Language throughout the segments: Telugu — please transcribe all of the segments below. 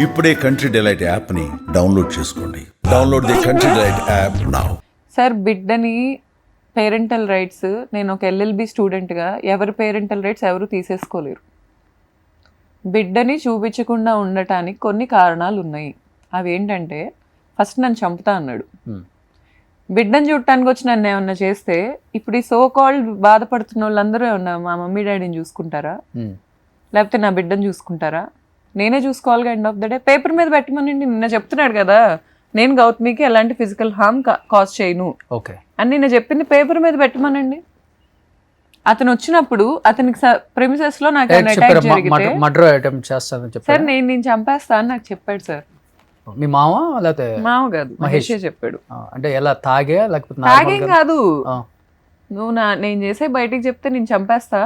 ఇప్పుడే కంట్రీ డిలైట్ యాప్ని డౌన్లోడ్ చేసుకోండి. Download the country delight app now. Sir బిడ్డని పేరెంటల్ రైట్స్, నేను ఒక ఎల్ఎల్బి స్టూడెంట్గా ఎవరి పేరెంటల్ రైట్స్ ఎవరు తీసేసుకోలేరు. బిడ్డని చూపించకుండా ఉండటానికి కొన్ని కారణాలు ఉన్నాయి. అవి ఏంటంటే, ఫస్ట్ నన్ను చంపుతా అన్నాడు. బిడ్డను చూడటానికి వచ్చి నన్ను ఏమన్నా చేస్తే ఇప్పుడు ఈ సో కాల్డ్ బాధపడుతున్న వాళ్ళందరూ ఏమన్నా మా మమ్మీ డాడీని చూసుకుంటారా, లేకపోతే నా బిడ్డను చూసుకుంటారా? నేనే చూసుకోవాలిగా. End of the day paper మీద పెట్టమనండి. నిన్న చెప్తున్నాడు కదా, నేను గౌతమికి ఎలాంటి ఫిజికల్ హార్మ్ కాజ్ చేయను అని నిన్న చెప్పింది పేపర్ మీద పెట్టమనండి. అతను వచ్చినప్పుడు అతనికి ప్రెమిసెస్ లో నాకు అటాక్ జరిగితే సార్ నేను చంపేస్తా అని నాకు చెప్పాడు సార్. మీ మామ లేకపోతే మామ కాదు, మహేష్ చెప్పాడు. అంటే ఎలా తాగే లేకపోతే తాగేం కాదు, నువ్వు నేను చేసే బయటికి చెప్తే నేను చంపేస్తా,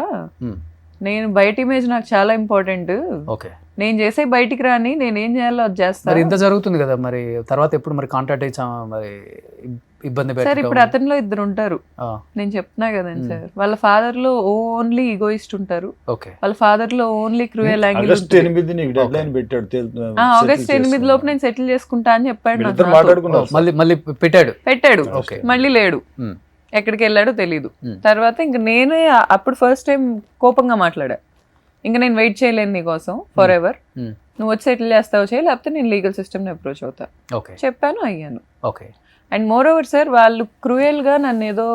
నేను బయట ఇమేజ్ నాకు చాలా ఇంపార్టెంట్, నేను చేసే బయటికి రాని నేనేం చేయాలో అది చేస్తా. ఇంత జరుగుతుంది కదా, మరి తర్వాత ఎప్పుడు మరి కాంటాక్ట్ అయ్యి మరి ఇబ్బంది సార్? ఇప్పుడు అతనిలో ఇద్దరు ఉంటారు, నేను చెప్తున్నా కదండి సార్. వాళ్ళ ఫాదర్ లో ఓన్లీ ఈగోయిస్ట్ ఉంటారు, వాళ్ళ ఫాదర్ లో ఓన్లీ క్రూయల్ యాంగిల్. ఆగస్ట్ 8 లోపు నేను సెటిల్ చేసుకుంటా అని చెప్పాడు. మళ్ళీ పెట్టాడు మళ్ళీ లేడు, ఎక్కడికి వెళ్ళాడో తెలీదు. తర్వాత ఇంక నేనే అప్పుడు ఫస్ట్ టైం కోపంగా మాట్లాడా, ఇంకా నేను వెయిట్ చేయలేను నీకోసం ఫర్ ఎవర్, నువ్వు వచ్చి సెటిల్ చేస్తావు చేయి, లేకపోతే నేను లీగల్ సిస్టమ్ని అప్రోచ్ అవుతా చెప్పాను, అయ్యాను. అండ్ మోర్ ఓవర్ సార్, వాళ్ళు క్రూయల్గా నన్ను ఏదో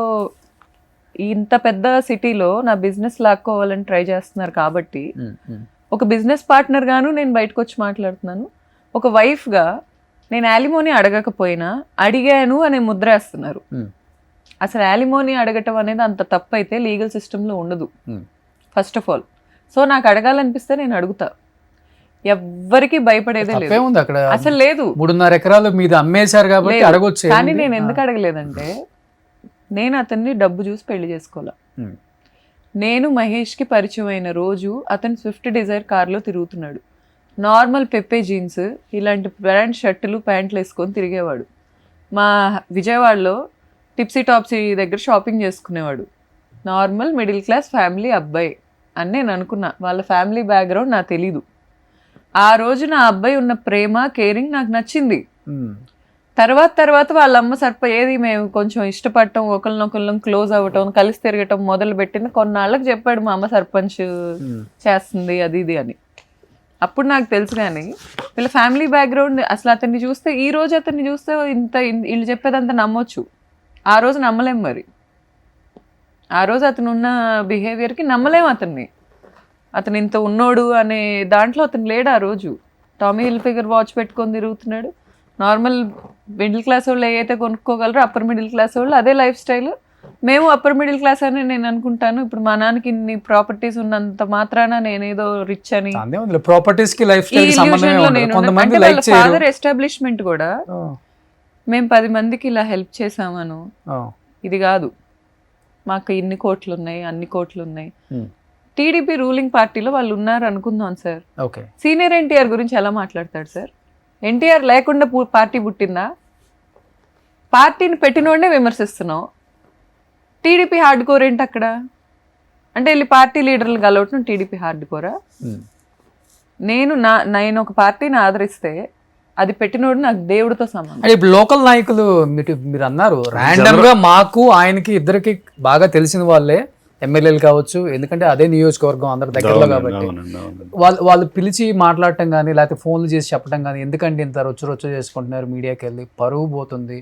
ఇంత పెద్ద సిటీలో నా బిజినెస్ లాక్కోవాలని ట్రై చేస్తున్నారు కాబట్టి, ఒక బిజినెస్ పార్ట్నర్ గాను నేను బయటకు వచ్చి మాట్లాడుతున్నాను, ఒక వైఫ్గా నేను యాలిమోని అడగకపోయినా అడిగాను అనే ముద్ర వేస్తున్నారు. అసలు యాలిమోని అడగటం అనేది అంత తప్పు అయితే లీగల్ సిస్టంలో ఉండదు ఫస్ట్ ఆఫ్ ఆల్. సో నాకు అడగాలనిపిస్తే నేను అడుగుతా, ఎవ్వరికి భయపడేదే లేదు అక్కడ. అసలు లేదు, 3.5 ఎకరాలు మీద అమ్మేశారు కాబట్టి అడగొచ్చు. కానీ నేను ఎందుకు అడగలేదంటే, నేను అతన్ని డబ్బు చూసి పెళ్లి చేసుకోవాలా. నేను మహేష్కి పరిచయం అయిన రోజు అతను స్విఫ్ట్ డిజైర్ కార్లో తిరుగుతున్నాడు, నార్మల్ పెప్పే జీన్స్ ఇలాంటి బ్రాండ్ షర్టులు ప్యాంట్లు వేసుకొని తిరిగేవాడు. మా విజయవాడలో టిప్సీ టాప్సీ దగ్గర షాపింగ్ చేసుకునేవాడు. నార్మల్ మిడిల్ క్లాస్ ఫ్యామిలీ అబ్బాయి అని నేను అనుకున్నా. వాళ్ళ ఫ్యామిలీ బ్యాక్గ్రౌండ్ నాకు తెలీదు. ఆ రోజు నా అబ్బాయి ఉన్న ప్రేమ, కేరింగ్ నాకు నచ్చింది. తర్వాత వాళ్ళ అమ్మ ఏది మేము కొంచెం ఇష్టపడటం, ఒకరినొకళ్ళం క్లోజ్ అవ్వటం, కలిసి తిరగటం మొదలు పెట్టింది. కొన్నాళ్ళకి చెప్పాడు మా అమ్మ సర్పంచ్ చేస్తుంది అది ఇది అని. అప్పుడు నాకు తెలుసు. కానీ వీళ్ళ ఫ్యామిలీ బ్యాక్గ్రౌండ్ అసలు అతన్ని చూస్తే, ఈ రోజు అతన్ని చూస్తే వీళ్ళు చెప్పేదంతా నమ్మొచ్చు, ఆ రోజు నమ్మలేం. మరి ఆ రోజు అతను ఉన్న బిహేవియర్కి నమ్మలేం అతన్ని. అతను ఇంత ఉన్నోడు అనే దాంట్లో అతను లేడు. ఆ రోజు టామీ హిల్ఫిగర్ వాచ్ పెట్టుకొని తిరుగుతున్నాడు. నార్మల్ మిడిల్ క్లాస్ వాళ్ళు ఏదైతే కొనుక్కోగలరో అప్పర్ మిడిల్ క్లాస్ వాళ్ళు అదే లైఫ్ స్టైల్. మేము అప్పర్ మిడిల్ క్లాస్ అని నేను అనుకుంటాను. ఇప్పుడు మా నాన్నకి ఇన్ని ప్రాపర్టీస్ ఉన్నంత మాత్రాన నేనేదో రిచ్ అని, ఫాదర్ ఎస్టాబ్లిష్మెంట్ కూడా మేము 10 మందికి ఇలా హెల్ప్ చేసామను, ఇది కాదు మాకు ఇన్ని కోట్లు ఉన్నాయి, అన్ని కోట్లు ఉన్నాయి. టీడీపీ రూలింగ్ పార్టీలో వాళ్ళు ఉన్నారు అనుకుందాం సార్. సీనియర్ ఎన్టీఆర్ గురించి ఎలా మాట్లాడతాడు సార్? ఎన్టీఆర్ లేకుండా పార్టీ పుట్టిందా? పార్టీని పెట్టినోడే విమర్శిస్తున్నావు. టీడీపీ హార్డ్ కోర్ ఏంటి అక్కడ? అంటే వెళ్ళి పార్టీ లీడర్లు కలవటం టీడీపీ హార్డ్ కోరా? నేను ఒక పార్టీని ఆదరిస్తే అది పెట్టినోడు నాకు దేవుడితో సమానం. ఇప్పుడు లోకల్ నాయకులు మీరు అన్నారు ర్యాండమ్ గా, మాకు ఆయనకి ఇద్దరికి బాగా తెలిసిన వాళ్ళే ఎమ్మెల్యేలు కావచ్చు, ఎందుకంటే అదే నియోజకవర్గం అందరి దగ్గరలో కాబట్టి వాళ్ళు పిలిచి మాట్లాడటం కానీ లేకపోతే ఫోన్లు చేసి చెప్పడం కానీ, ఎందుకంటే ఇంత రొచ్చు చేసుకుంటున్నారు, మీడియాకి వెళ్ళి పరువు పోతుంది.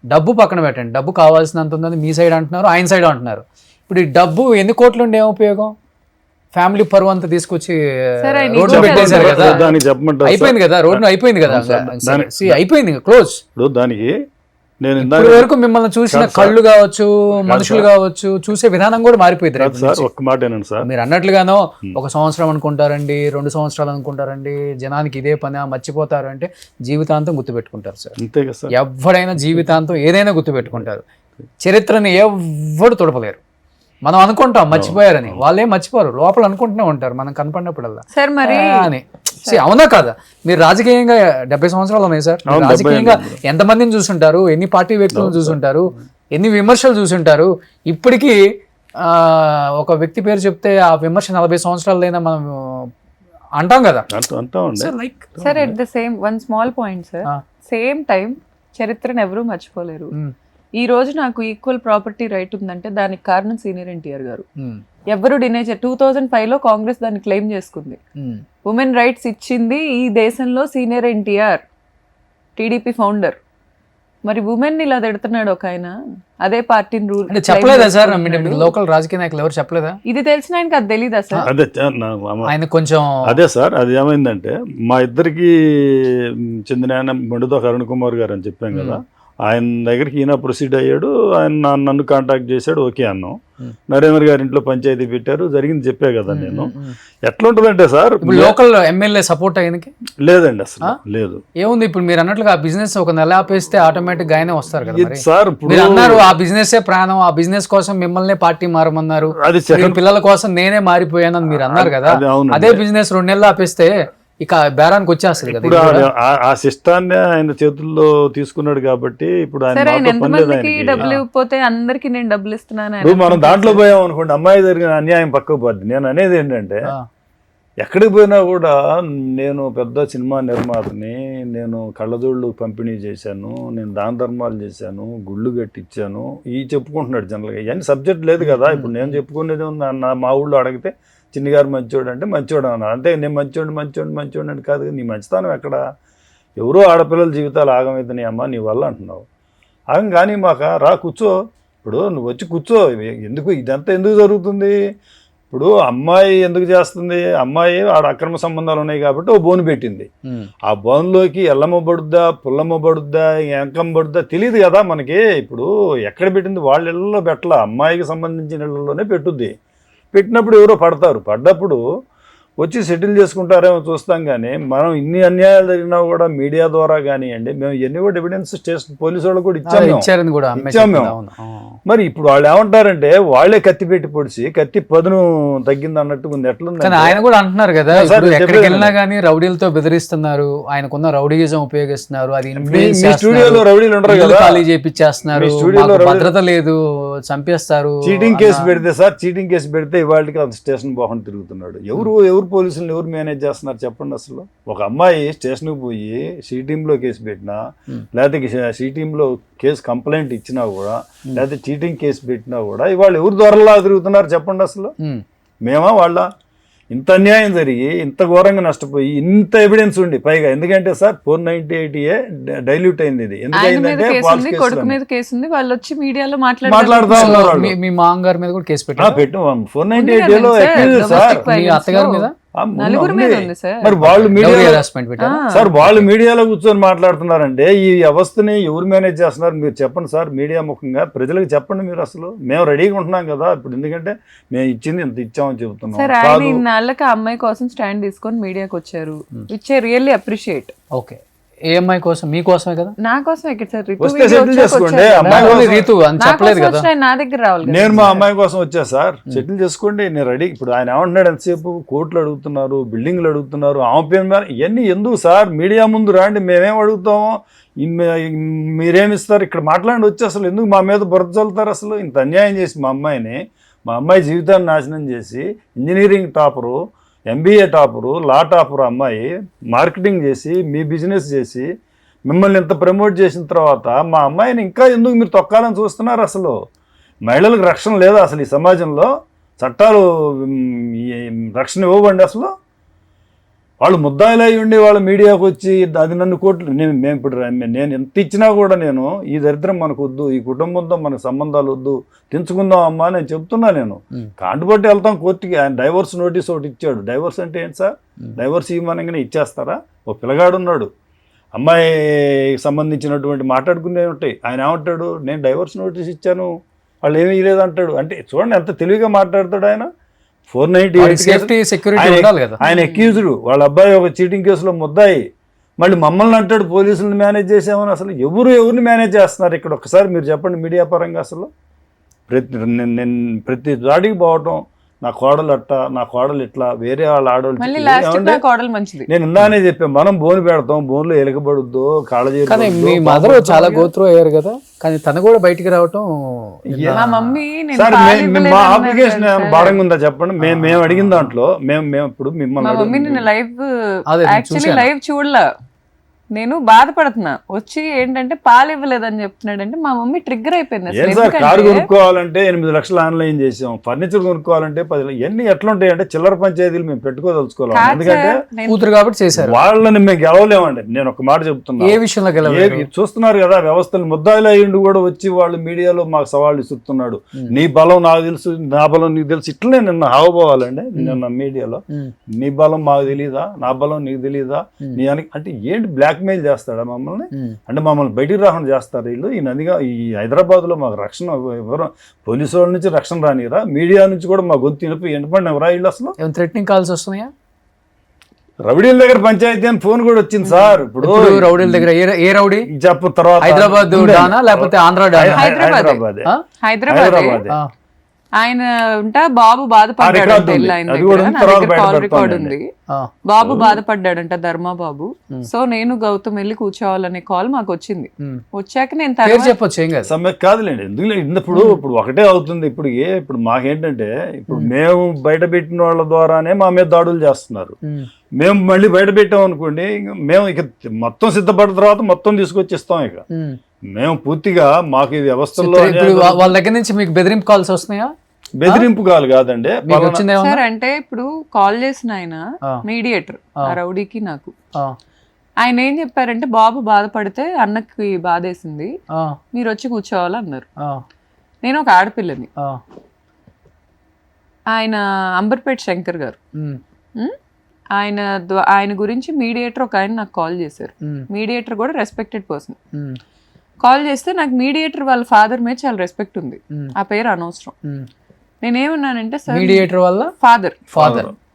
డబ్బు పక్కన పెట్టండి, డబ్బు కావాల్సినంత ఉందని మీ సైడ్ అంటున్నారు, ఆయన సైడ్ అంటున్నారు. ఇప్పుడు ఈ డబ్బు ఎన్ని కోట్లు ఉండే ఉపయోగం? ఫ్యామిలీ పరువు అంతా తీసుకొచ్చి రోడ్డు పెట్టేశారు కదా, అయిపోయింది కదా, రోడ్డు అయిపోయింది కదా, అయిపోయింది క్లోజ్. దానికి వరకు మిమ్మల్ని చూసిన కళ్ళు కావచ్చు, మనుషులు కావచ్చు, చూసే విధానం కూడా మారిపోయింది. ఒక్క మాట సార్, మీరు అన్నట్లుగానో 1 సంవత్సరం అనుకుంటారండి, 2 సంవత్సరాలు అనుకుంటారండి, జనానికి ఇదే పని మర్చిపోతారు అంటే జీవితాంతం గుర్తుపెట్టుకుంటారు సార్. ఎవడైనా జీవితాంతం ఏదైనా గుర్తుపెట్టుకుంటారు. చరిత్రని ఎవ్వడు తొడపలేరు. మనం అనుకుంటాం మర్చిపోయారని, వాళ్ళేం మర్చిపోరు, లోపల అనుకుంటూనే ఉంటారు మనం కనపడినప్పుడల్లా అని. అవునా కాదా? మీరు రాజకీయంగా 70 సంవత్సరాలు ఉన్నాయి సార్, రాజకీయంగా ఎంతమందిని చూసుంటారు, ఎన్ని పార్టీ వ్యక్తులను చూసుంటారు, ఎన్ని విమర్శలు చూసుంటారు. ఇప్పటికీ ఒక వ్యక్తి పేరు చెప్తే ఆ విమర్శ 40 సంవత్సరాలైనా మనం అంటాం కదా. అంటామండి. Like sir at the same one small point sir, same time చరిత్రను ఎవరూ మర్చిపోలేరు. ఈ రోజు నాకు ఈక్వల్ ప్రాపర్టీ రైట్ ఉందంటే దానికి కారణం సీనియర్ ఎన్టీఆర్ గారు. ఎవరు డినే 2005లో కాంగ్రెస్ దాన్ని క్లెయిమ్ చేసుకుంది. ఉమెన్ రైట్స్ ఇచ్చింది ఈ దేశంలో సీనియర్ ఎన్టీఆర్, టీడీపీ ఫౌండర్. మరి ఉమెన్ ఇలా తిడుతున్నాడు ఒక ఆయన, అదే పార్టీని రూల్ అంటే చెప్పలేదా సార్ లోకల్ రాజకీయ నాయకులు ఎవరు చెప్పలేదా? ఇది తెలిసిన ఆయనకి అది తెలీదా సార్? అదే ఆయన కొంచెం అదే సార్, అది ఏమైందంటే మా ఇద్దరికి చెందిన ఆయన మొండుతో అరుణ్ కుమార్ గారు అని చెప్పాం కదా, ఆయన దగ్గరికి ఈయన ప్రొసీడ్ అయ్యాడు. ఆయన నన్ను కాంటాక్ట్ చేశాడు, ఓకే అన్నాం. నరేంద్ర గారి ఇంట్లో పంచాయతీ పెట్టారు, జరిగింది చెప్పే కదా నేను. ఎట్లా ఉంటుందంటే సార్, లోకల్ ఎమ్మెల్యే సపోర్ట్ అయ్యేందుకు లేదండి అసలు లేదు. ఏముంది ఇప్పుడు మీరు అన్నట్లుగా ఆ బిజినెస్ ఒక నెల ఆపేస్తే ఆటోమేటిక్ గా ఆయనే వస్తారు కదా మరి. సార్ మీరు అన్నారు ఆ బిజినెస్ ప్రాణం, ఆ బిజినెస్ కోసం మిమ్మల్ని పార్టీ మారమన్నారు, అది పిల్లల కోసం నేనే మారిపోయానని మీరు అన్నారు కదా. అవునండి. అదే బిజినెస్ 2 నెలలు ఆపేస్తే ఇక బేరానికి వచ్చేస్తుంది కదా. ఇప్పుడు ఆ సిస్టాన్ని ఆయన చేతుల్లో తీసుకున్నాడు కాబట్టి ఇప్పుడు సార్ ఆయన ఆయన ఎంతమందికి డబ్బులు ఇవ్వకపోతే అందరికి నేను డబ్బులు ఇస్తున్నాను. ఇప్పుడు మనం దాంట్లో పోయాం అనుకోండి, అమ్మాయి జరిగిన అన్యాయం పక్కకు పోద్ది. నేను అనేది ఏంటంటే ఎక్కడికి పోయినా కూడా నేను పెద్ద సినిమా నిర్మాతని, నేను కళ్ళజోళ్ళు పంపిణీ చేశాను, నేను దాన ధర్మాలు చేశాను, గుళ్ళు కట్టించాను, ఇవి చెప్పుకుంటున్నాడు జనరల్గా. ఇవన్నీ సబ్జెక్ట్ లేదు కదా. ఇప్పుడు నేను చెప్పుకునేది మా ఊళ్ళో అడిగితే చిన్నిగారు మంచోడు అంటే మంచోడు అన్నారు, అంతే. నేను మంచోడు అంటే కాదు, నీ మంచితనం ఎక్కడ? ఎవరో ఆడపిల్లల జీవితాలు ఆగమైతున్నాయి అమ్మా నీ వల్ల అంటున్నావు. ఆగం కానీ మాక రా కూర్చో, ఇప్పుడు నువ్వు వచ్చి కూర్చో. ఎందుకు ఇదంతా ఎందుకు జరుగుతుంది? ఇప్పుడు అమ్మాయి ఎందుకు చేస్తుంది? అమ్మాయి ఆడ అక్రమ సంబంధాలు ఉన్నాయి కాబట్టి ఓ బోను పెట్టింది. ఆ బోన్లోకి ఎల్లమ్మ పడుద్దా, పుల్లమ్మ పడుద్దా, ఎంకమ్మ పడుద్దా తెలియదు కదా మనకి. ఇప్పుడు ఎక్కడ పెట్టింది? వాళ్ళ ఇళ్ళలో పెట్టలా, అమ్మాయికి సంబంధించిన ఇళ్ళలోనే పెట్టుద్ది. పెట్టినప్పుడు ఎవరో పడతారు, పడ్డప్పుడు వచ్చి సెటిల్ చేసుకుంటారేమో చూస్తాం. కానీ మనం ఇన్ని అన్యాయాలు జరిగినా కూడా మీడియా ద్వారా కానివ్వండి, మేము ఎన్ని కూడా ఎవిడెన్స్ స్టేషన్ పోలీసు వాళ్ళు కూడా ఇచ్చాం మేము. మరి ఇప్పుడు వాళ్ళు ఏమంటారంటే వాళ్ళే కత్తి పెట్టి పొడిచి కత్తి పదును తగ్గింది అన్నట్టు ఉంది. ఎట్లుంది? ఆయన కూడా అంటున్నారు కదా, ఎక్కడికి వెళ్ళినా కానీ రౌడీలతో బెదిరిస్తున్నారు, ఆయనకున్న రౌడీయిజం ఉపయోగిస్తున్నారు, అది స్టూడియోలో రౌడీలు ఉంటారు కదా, ఖాళీ చేపిచ్చేస్తున్నారు, స్టూడియోలో భద్రత లేదు, చంపేస్తారు. చీటింగ్ కేసు పెడితే సార్, చీటింగ్ కేసు పెడితే ఇవాళకి అది స్టేషన్ బాగుండి తిరుగుతున్నాడు. ఎవరు పోలీసులను ఎవరు మేనేజ్ చేస్తున్నారు చెప్పండి? అసలు ఒక అమ్మాయి స్టేషన్కి పోయి సి టీంలో కేసు పెట్టినా, లేకపోతే సి టీంలో కేసు కంప్లైంట్ ఇచ్చినా కూడా, లేకపోతే చీటింగ్ కేసు పెట్టినా కూడా ఇవాళ ఎవరు దొరలా తిరుగుతున్నారు చెప్పండి? అసలు మేమా వాళ్ళ? ఇంత అన్యాయం జరిగి ఇంత ఘోరంగా నష్టపోయి ఇంత ఎవిడెన్స్ ఉండి పైగా, ఎందుకంటే సార్ 498A డైల్యూట్ అయింది. ఇది ఎందుకంటే కొడుకు మీద కేసు ఉంది, వాళ్ళు వచ్చి మీడియాలో మాట్లాడుతూ ఉన్నారు. మీ మామగారి మీద కూడా కేసు పెట్టాం 498Aలో సార్, మీ అత్తగారి మీద మరి వాళ్ళు మీడియా సార్, వాళ్ళు మీడియాలో కూర్చొని మాట్లాడుతున్నారంటే ఈ వ్యవస్థని ఎవరు మేనేజ్ చేస్తున్నారు మీరు చెప్పండి సార్. మీడియా ముఖంగా ప్రజలకు చెప్పండి మీరు. అసలు మేము రెడీగా ఉంటున్నాం కదా ఇప్పుడు, ఎందుకంటే మేము ఇచ్చింది ఇంత ఇచ్చామని చెబుతున్నాం. సార్ ఆయన ఇన్నాళ్ళకి అమ్మాయి కోసం స్టాండ్ తీసుకొని మీడియాకి వచ్చారు, which I really appreciate. Okay, ఏ అమ్మాయి కోసం? మీకోసమే కదా? నా కోసం ఎక్కడ సార్? రీతు అని చెప్పలేదు కదా, నా దగ్గర రావాలి. నేను మా అమ్మాయి కోసం వచ్చా సార్, సెటిల్ చేసుకోండి నేను రెడీ. ఇప్పుడు ఆయన ఏమంటున్నాడు, ఎంతసేపు కోర్టులు అడుగుతున్నారు, బిల్డింగ్లు అడుగుతున్నారు, ఆమె పేరు మీద ఇవన్నీ ఎందుకు సార్? మీడియా ముందు రాండి, మేమేం అడుగుతామో మీరేమిస్తారు, ఇక్కడ మాట్లాడి వచ్చి అసలు ఎందుకు మా మీద బురద చల్లుతారు? అసలు ఇంత అన్యాయం చేసి మా అమ్మాయి జీవితాన్ని నాశనం చేసి, ఇంజనీరింగ్ టాపరు, MBA టాపరు, లా టాపరు అమ్మాయి, మార్కెటింగ్ చేసి మీ బిజినెస్ చేసి మిమ్మల్ని ఇంత ప్రమోట్ చేసిన తర్వాత మా అమ్మాయిని ఇంకా ఎందుకు మీరు తొక్కాలని చూస్తున్నారు? అసలు మహిళలకు రక్షణ లేదా అసలు? ఈ సమాజంలో చట్టాలు రక్షణ ఇవ్వబండి. అసలు వాళ్ళు ముద్దాయిలు అయి ఉండి వాళ్ళ మీడియాకు వచ్చి అది నన్ను కోర్టులు మేము ఇప్పుడు నేను ఎంత ఇచ్చినా కూడా నేను ఈ దరిద్రం మనకు వద్దు, ఈ కుటుంబంతో మనకు సంబంధాలు వద్దు, తెంచుకుందాం అమ్మా నేను చెప్తున్నా. నేను కాంటుబట్టి వెళ్తాం కోర్టుకి. ఆయన డైవర్స్ నోటీస్ ఒకటి ఇచ్చాడు. డైవర్స్ అంటే ఏంటి సార్? డైవర్స్ ఇవ్వమనగానే ఇచ్చేస్తారా? ఓ పిల్లగాడు ఉన్నాడు, అమ్మాయికి సంబంధించినటువంటి మాట్లాడుకునే ఉంటాయి. ఆయన ఏమంటాడు, నేను డైవర్స్ నోటీస్ ఇచ్చాను, వాళ్ళు ఏమీ ఇవ్వలేదంటాడు. అంటే చూడండి ఎంత తెలివిగా మాట్లాడతాడు ఆయన. 498 ఆయన అక్యూజ్డ్, వాళ్ళ అబ్బాయి ఒక చీటింగ్ కేసులో ముద్దాయి, మళ్ళీ మమ్మల్ని అంటాడు పోలీసులను మేనేజ్ చేసామని. అసలు ఎవరిని మేనేజ్ చేస్తున్నారు ఇక్కడ? ఒకసారి మీరు చెప్పండి మీడియా పరంగా. అసలు ప్రతి దాడికి పోవటం, నా కోడలు అట్ట, నా కోడలు ఇట్లా, వేరే వాళ్ళ మళ్ళీ ఆడవాళ్ళు లాస్ట్ నా కోడలు మంచిది. నేను ఇందానే చెప్పాను, మనం బోను పెడతాం, బోన్లో ఎలకబడుద్దో కాళ్ళ కానీ మీ మదర్ చాలా గోత్రూ అయ్యారు కదా, కానీ తను కూడా బయటికి రావటం మా మమ్మీ నేను సార్ పాలు మా ఇవ్వలేదు అప్లికేషన్ అన్నారు భారంగా ఉందా చెప్పండి. మేము అడిగిన దాంట్లో మేము ఇప్పుడు మా మిమ్మల్ని మమ్మీ నేను లైవ్ అదే యాక్చువల్లీ లైవ్ చూడలా, నేను బాధపడుతున్నా. వచ్చి ఏంటంటే పాలు ఇవ్వలేదని చెప్తున్నాడంటే మా మమ్మీ ట్రిగ్గర్ అయిపోయింది అసలు. ఏం సార్, కారు ఎందుకంటే కొనుక్కోవాలంటే 8 లక్షలు ఆన్లైన్ చేసాం, ఫర్నిచర్ కొనుక్కోవాలంటే 10 లక్షలు, ఇవన్నీ ఎట్లా ఉంటాయంటే చిల్లర పంచాయతీలు మేము పెట్టుకోదలుచుకోవాలి. కాదు ఎందుకంటే సార్, నేను కూతురు కాబట్టి చేశారు. వాళ్ళని మేము గెలవలేమండి. నేను ఒక మాట చెప్తున్నా, ఏ విషయంలో గెలవలేరు? చూస్తున్నారు కదా వ్యవస్థలు, ముద్దాయిలు అయ్యిండు కూడా వచ్చి వాళ్ళు మీడియాలో మాకు సవాళ్ళు ఇస్తున్నాడు. నీ బలం నాకు తెలుసు, నా బలం నీకు తెలుసు, ఇట్లనే నిన్న హావపోవాలండి. నిన్న మీడియాలో నీ బలం మాకు తెలియదా, నా బలం నీకు తెలియదా, నీ అంటే ఏంటి బ్లాక్ మెయిల్ చేస్తాడా మమ్మల్ని? అంటే మమ్మల్ని బయటికి రాకుండా చేస్తారు వీళ్ళు. ఈ నదిగా ఈ హైదరాబాద్ లో మాకు రక్షణ ఎవరు, పోలీసు వాళ్ళ నుంచి రక్షణ రానిరా, మీడియా నుంచి కూడా మా గొంతు ఎంటపడిన ఎవరా వీళ్ళు అసలు? ఏమైనా థ్రెటనింగ్ కాల్స్ వస్తున్నాయా? రౌడీల దగ్గర పంచాయతీ అని ఫోన్ కూడా వచ్చింది సార్. ఇప్పుడు రౌడీల దగ్గర ఏ రౌడీ? చెప్పు తర్వాత. హైదరాబాద్ డానా లేకపోతే ఆంధ్ర డానా? హైదరాబాద్. హైదరాబాద్ ఆయన ఉంటా బాబు బాధపడ్డాడంట, కాల్ రికార్డ్ ఉంది. బాబు బాధపడ్డాడంట, ధర్మా బాబు. సో నేను గౌతమ్ వెళ్ళి కూర్చోవాలనే కాల్ మాకు వచ్చింది. వచ్చాక నేను పేరు చెప్పొచ్చు, ఏం కాదు. సమ్మె కాదులేండి, ఎందుకు ఇప్పుడు ఒకటే అవుతుంది. ఇప్పుడు మాకేంటంటే ఇప్పుడు మేము బయట పెట్టిన వాళ్ళ ద్వారానే మా మీద దాడులు చేస్తున్నారు. మేము మళ్ళీ బయట పెట్టాం అనుకోండి, మేము ఇక మొత్తం సిద్ధపడిన తర్వాత మొత్తం తీసుకొచ్చి ఇస్తాం. ఇక మేము పూర్తిగా మాకు ఈ వ్యవస్థల్లో వాళ్ళ దగ్గర నుంచి మీకు బెదిరింపు కాల్స్ వస్తున్నాయా? బెదిరింపు కాల్ కాదండి. సార్ అంటే ఇప్పుడు కాల్ చేసిన ఆయన మీడియేటర్, ఆ రౌడీకి నాకు ఆయన ఏం చెప్పారంటే, బాబు బాధపడితే అన్నకి బాధేసింది, మీరు వచ్చి కూర్చోవాలన్నారు. నేను ఒక ఆడపిల్లని. ఆయన అంబర్పేట్ శంకర్ గారు, ఆయన గురించి మీడియేటర్ ఒక ఆయన నాకు కాల్ చేశారు. మీడియేటర్ కూడా రెస్పెక్టెడ్ పర్సన్. కాల్ చేస్తే నాకు మీడియేటర్ వాళ్ళ ఫాదర్ మీద చాలా రెస్పెక్ట్ ఉంది, ఆ పేరు అనవసరం. నేనేమన్నానంటే, సార్ మీడియేటర్ వల్ల ఫాదర్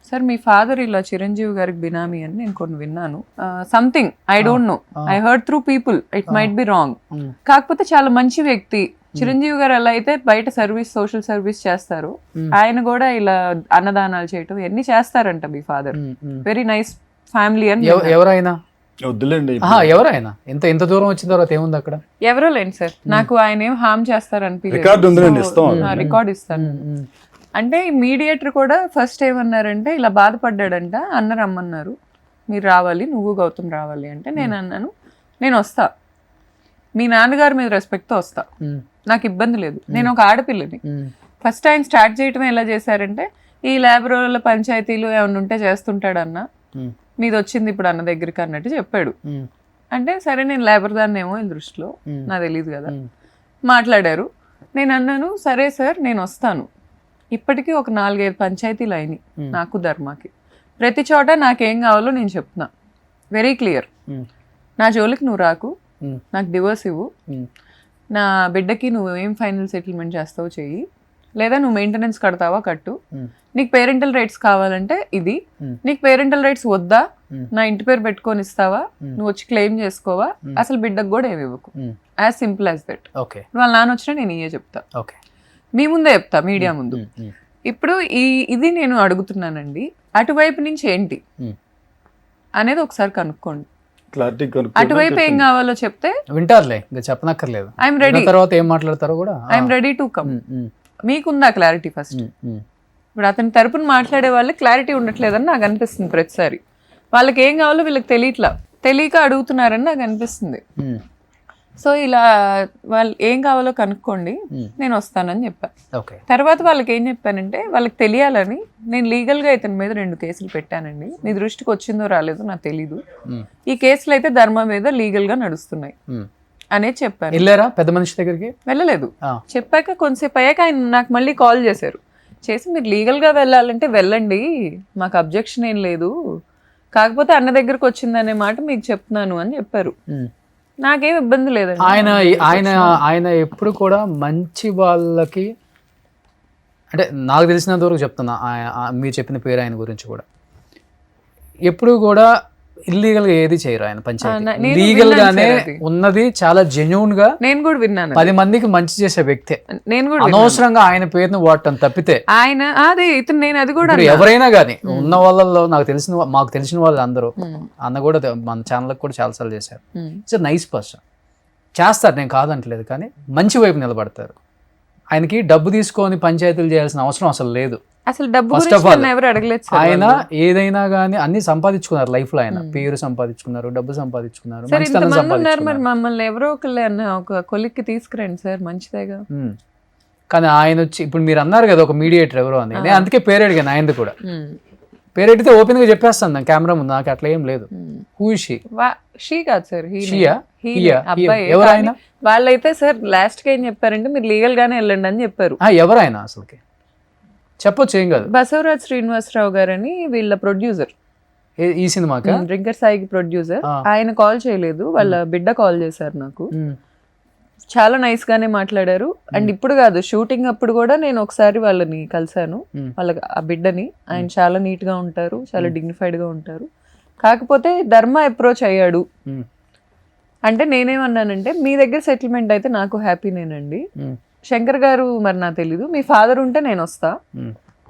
సార్ మీ ఫాదర్ ఇలా చిరంజీవి గారికి బినామీ అని నేను కొన్ని విన్నాను, something I don't know, I heard through people, it might be wrong. కాకపోతే చాలా మంచి వ్యక్తి. చిరంజీవి గారు ఎలా అయితే బయట సర్వీస్, సోషల్ సర్వీస్ చేస్తారు, ఆయన కూడా ఇలా అన్నదానాలు చేయటం ఇవన్నీ చేస్తారంట మీ ఫాదర్. వెరీ నైస్ ఫ్యామిలీ అని. ఎవరైనా వద్దులేండి, ఎవరైనా ఇంత దూరం వచ్చిన తర్వాత ఏముంది అక్కడ? ఎవరో లేండి సార్, నాకు ఆయన ఏం హామ్ చేస్తారని రికార్డ్ ఇస్తాను. అంటే మీడియేటర్ కూడా ఫస్ట్ ఏమన్నారంటే, ఇలా బాధపడ్డాడంట, అన్న రమ్మన్నారు, మీరు రావాలి, నువ్వు గౌతమ్ రావాలి అంటే నేను అన్నాను, నేను వస్తా, మీ నాన్నగారి మీద రెస్పెక్ట్తో వస్తా, నాకు ఇబ్బంది లేదు, నేను ఒక ఆడపిల్లని. ఫస్ట్ ఆయన స్టార్ట్ చేయటం ఎలా చేశారంటే, ఈ ల్యాబరేటరీల పంచాయతీలు ఏమైనా ఉంటే చేస్తుంటాడన్న, మీది వచ్చింది ఇప్పుడు అన్న దగ్గరికి అన్నట్టు చెప్పాడు. అంటే సరే, నేను లేబర్ దాన్ని ఏమో ఈ దృష్టిలో, నాకు తెలియదు కదా, మాట్లాడారు. నేను అన్నాను, సరే సార్ నేను వస్తాను. ఇప్పటికీ ఒక 4-5 పంచాయతీలు అయినాయి నాకు ధర్మాకి. ప్రతి చోట నాకేం కావాలో నేను చెప్తున్నా, వెరీ క్లియర్. నా జోలికి నువ్వు రాకు, నాకు డివోర్స్ ఇవ్వు, నా బిడ్డకి నువ్వు ఏం ఫైనల్ సెటిల్మెంట్ చేస్తావో చెయ్యి, లేదా నువ్వు మెయింటెనెన్స్ కడతావా కట్టు, నీకు పేరెంటల్ రైట్స్ కావాలంటే ఇది, నీకు పేరెంటల్ రైట్స్ వద్దా, నా ఇంటి పేరు పెట్టుకొని ఇస్తావా, నువ్వు వచ్చి క్లెయిమ్ చేసుకోవా, అసలు బిడ్డకు కూడా ఏమి ఇవ్వకు, యాజ్ సింపుల్ యాజ్ దట్. వాళ్ళ నాన్న వచ్చినా నేను ఇయే చెప్తా, మీ ముందే చెప్తా, మీడియా ముందు. ఇప్పుడు ఇది నేను అడుగుతున్నానండి, అటువైపు నుంచి ఏంటి అనేది ఒకసారి కనుక్కోండి. అటువైపు ఏం కావాలో చెప్తే వింటారులే, ఇంకా చెప్పనక్కర్లేదు. ఐఎమ్ రెడీ, తర్వాత ఏం మాట్లాడతారో కూడా ఐఎమ్ రెడీ టు కమ్. మీకుందా క్లారిటీ? ఫస్ట్ ఇప్పుడు అతని తరపున మాట్లాడే వాళ్ళకి క్లారిటీ ఉండట్లేదని నాకు అనిపిస్తుంది ప్రతిసారి. వాళ్ళకి ఏం కావాలో వీళ్ళకి తెలియక అడుగుతున్నారని నాకు అనిపిస్తుంది. సో ఇలా వాళ్ళు ఏం కావాలో కనుక్కోండి, నేను వస్తానని చెప్పాను. తర్వాత వాళ్ళకి ఏం చెప్పానంటే, వాళ్ళకి తెలియాలని నేను లీగల్గా ఇతని మీద 2 కేసులు పెట్టానండి, మీ దృష్టికి వచ్చిందో రాలేదో నాకు తెలీదు, ఈ కేసులు అయితే ధర్మ మీద లీగల్గా నడుస్తున్నాయి అనేది చెప్పాను. వెళ్ళారా పెద్ద మనిషి దగ్గరికి? వెళ్ళలేదు. చెప్పాక కొంతసేపు అయ్యాక ఆయన నాకు మళ్ళీ కాల్ చేశారు, చేసి మీరు లీగల్గా వెళ్ళాలంటే వెళ్ళండి, మాకు అబ్జెక్షన్ ఏం లేదు, కాకపోతే అన్న దగ్గరకు వచ్చిందనే మాట మీకు చెప్తున్నాను అని చెప్పారు. నాకేం ఇబ్బంది లేదండి. ఆయన ఎప్పుడు కూడా మంచి వాళ్ళకి, అంటే నాకు తెలిసినంత వరకు చెప్తున్నా, మీరు చెప్పిన పేరు ఆయన గురించి కూడా ఎప్పుడు కూడా ఇల్లీగల్ గా ఏది చేయరు ఆయన పంచాయతీ, నేను లీగల్ విన్నాను గానే సార్ అది. ఉన్నది, చాలా జెన్యూన్ గా నేను కూడా విన్నాను 10 మందికి మంచి చేసే వ్యక్తే. నేను కూడా విన్నాను. అనవసరంగా ఆయన పేరును వాడటం తప్పితే ఆయన అదే ఇతను నేను అది కూడా ఇప్పుడు ఎవరైనా కానీ ఉన్న వాళ్ళలో మాకు తెలిసిన వాళ్ళు అందరూ అన్న కూడా మన ఛానల్కి కూడా చాలాసార్లు చేశారు. ఇట్స్ నైస్ పర్సన్, చేస్తారు, నేను కాదంటలేదు, కానీ మంచి వైపు నిలబడతారు. ఆయనకి డబ్బు తీసుకొని పంచాయతీలు చేయాల్సిన అవసరం అసలు లేదు. అసలు డబ్బు First గురించి of all, నన్ను ఎవరు అడగలేదు సార్. ఆయన ఏదైనా కానీ అన్ని సంపాదించుకున్నారు లైఫ్ లో. ఆయన పేరు సంపాదించుకున్నారు, డబ్బు సంపాదించుకున్నారు, సార్ మంచితనం ఇంతమంది ఉన్నారు, మరి సంపాదించుకున్నారు. మమ్మల్ని ఎవరో ఒకళ్ళే అన్న ఒక కొలిక్కి తీసుకురండి సార్, మంచిదేగా. కానీ ఆయన వచ్చి ఇప్పుడు మీరు అన్నారు కదా ఒక మీడియేటర్ ఎవరో అని, నేను అందుకే పేరు అడిగాను ఆయనది కూడా. పేరు అడిగితే ఓపెన్ గా చెప్పేస్తాను, నాకు కెమెరా ముందు, నాకు అట్లా ఏం లేదు. Who is she? షీ కాదు సార్, షీయా? అబ్బాయి. ఎవరు ఆయన? వాళ్ళైతే సార్ లాస్ట్ కి ఏం చెప్పారంటే మీరు లీగల్ గానే వెళ్ళండి అని చెప్పారు. ఎవరు ఆయన అసలుకి చెప్పొచ్చు, ఏం కాదు. బసవరాజ్ శ్రీనివాసరావు గారని వీళ్ళ ప్రొడ్యూసర్, ఈ సినిమాకి డ్రింకర్ సాయికి ప్రొడ్యూసర్. ఆయన కాల్ చేయలేదు, వాళ్ళ బిడ్డ కాల్ చేశారు నాకు. చాలా నైస్ గానే మాట్లాడారు. అండ్ ఇప్పుడు కాదు, షూటింగ్ అప్పుడు కూడా నేను ఒకసారి వాళ్ళని కలిశాను, వాళ్ళ ఆ బిడ్డని. ఆయన చాలా నీట్ గా ఉంటారు, చాలా డిగ్నిఫైడ్ గా ఉంటారు. కాకపోతే ధర్మ అప్రోచ్ అయ్యాడు అంటే నేనేమన్నానంటే, మీ దగ్గర సెటిల్మెంట్ అయితే నాకు హ్యాపీనేనండి. శంకర్ గారు మరి నాకు తెలీదు, మీ ఫాదర్ ఉంటే నేను వస్తా,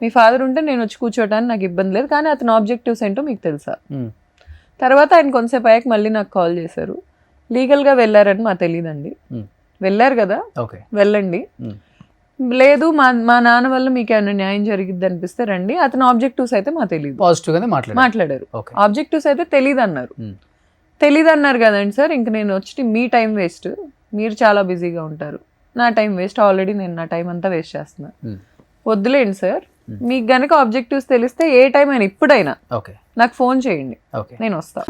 మీ ఫాదర్ ఉంటే నేను వచ్చి కూర్చోటానికి నాకు ఇబ్బంది లేదు, కానీ అతని ఆబ్జెక్టివ్స్ ఏంటో మీకు తెలుసా. తర్వాత ఆయన కొంతసేపు అయ్యాక మళ్ళీ నాకు కాల్ చేశారు. లీగల్గా వెళ్ళారని మాకు తెలియదండి. వెళ్ళారు కదా, వెళ్ళండి. లేదు మా నాన్న వల్ల మీకు ఏమైనా న్యాయం జరిగిద్ది అనిపిస్తే రండి. అతని ఆబ్జెక్టివ్స్ అయితే మాకు తెలియదు. పాజిటివ్ గానే మాట్లాడారు. ఆబ్జెక్టివ్స్ అయితే తెలీదు అన్నారు కదండి సార్. ఇంక నేను వచ్చి మీ టైం వేస్ట్, మీరు చాలా బిజీగా ఉంటారు, నా టైం వేస్ట్, ఆల్రెడీ నేను నా టైం అంతా వేస్ట్ చేస్తున్నా, వద్దులేండి సార్. మీకు గనక ఆబ్జెక్టివ్స్ తెలిస్తే ఏ టైం అయినా ఇప్పుడైనా నాకు ఫోన్ చేయండి, నేను వస్తా.